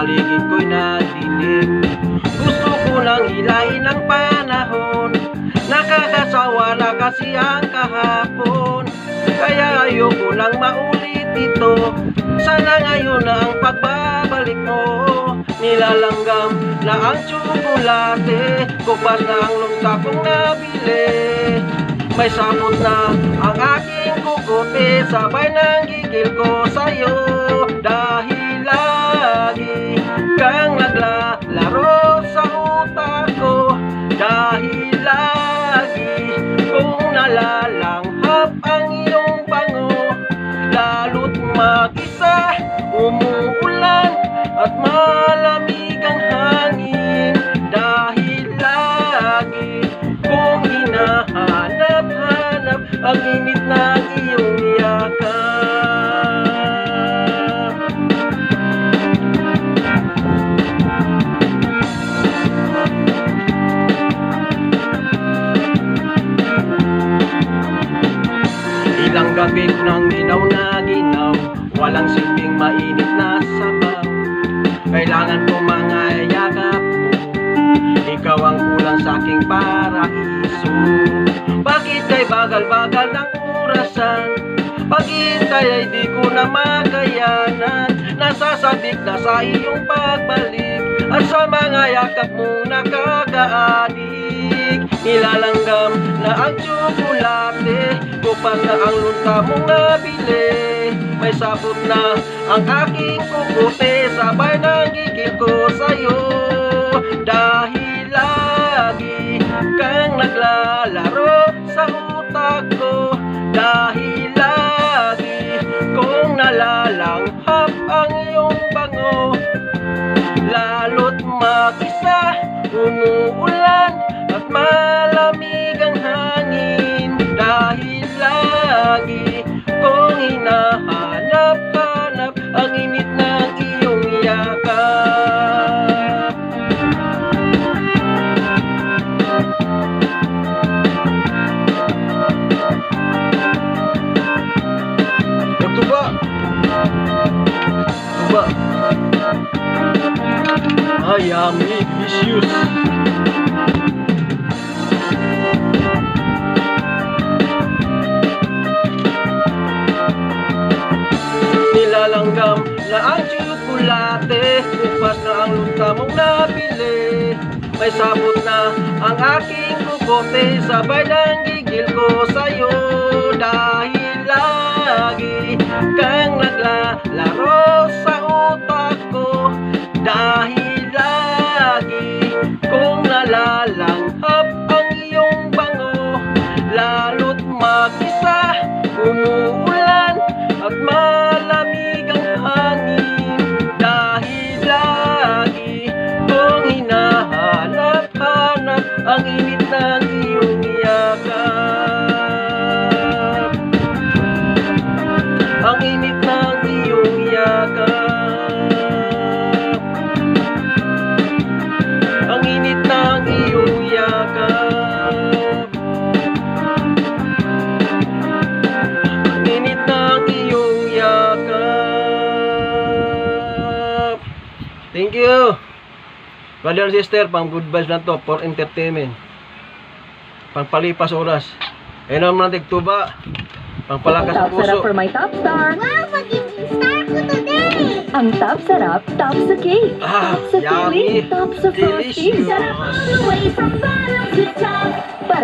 paligid ko'y nadilim. Gusto ko lang hilahin ang panahon, nakakasawa na kasi ang kahapon. Kaya ayoko lang maulit ito, sana ngayon na ang pagbabalik mo. Nilalanggam na ang tsokolate, kupas na ang lunta kong nabili. May sapot na ang aking kukote, sabay ng gigil ko sa'yo. Dahil lagi kang naglalaro sa utak ko, dahil lagi kong nalalanghap ang iyong bango. Lalo't mag-isa, umuulan at malamig ang hangin, dahil lagi kong hinahanap-hanap ang init ng iyong yakap. Ilang gabi ko nang ginaw na ginaw, walang silbing mainit na sabaw. Kailangan ko mga yakap mo, ikaw ang kulang sa aking paraiso. Bakit kay bagal-bagal ng orasan, paghintay ay di ko na makayanan. Nasasabik na sa iyong pagbalik at sa mga yakap mong nakakaadik. Nilalanggam na ang tsokolate, kupas na ang lunta mong nabili. May sapot na ang aking kukote, sabay ng gigil ko sa'yo. Dahil lagi kang naglalaro sa utak ko, dahil lagi kong nalalanghap ang iyong bango. Lalo't mag-isa, umuulan at malamig ang hangin, dahil lagi kong hinahanap-hanap ang init ng iyong yakap. Tuba! Tuba! I am vicious. Nilalanggam na ang tsokolate, kupas na ang lunta mong nabili. May sabot na ang aking kukote, sabay ng gigil ko sa'yo. Dahil lagi kang naglalaro sa utak ko, dahil lagi kong nalalanghap ang iyong bango. Lalo't mag-isa, umuulan at malamig ang hangin, dahil lagi kong hinahanap-hanap ang init ng iyong yakap. Ang init ng iyong yakap. Ang init ng iyong yakap. Ang init ng iyong yakap. Thank you, brother and sister. Pang good vibes na to, for entertainment, pang palipas oras. Ayun naman natin tuba, pang palakas ng puso. Top sarap for my top star. Wow, magiging star ko today! Ang top sarap, top sa cake. Ah, Top sa yummy. filling, top sa frosting. Delicious. Sarap all the way from bottom to top.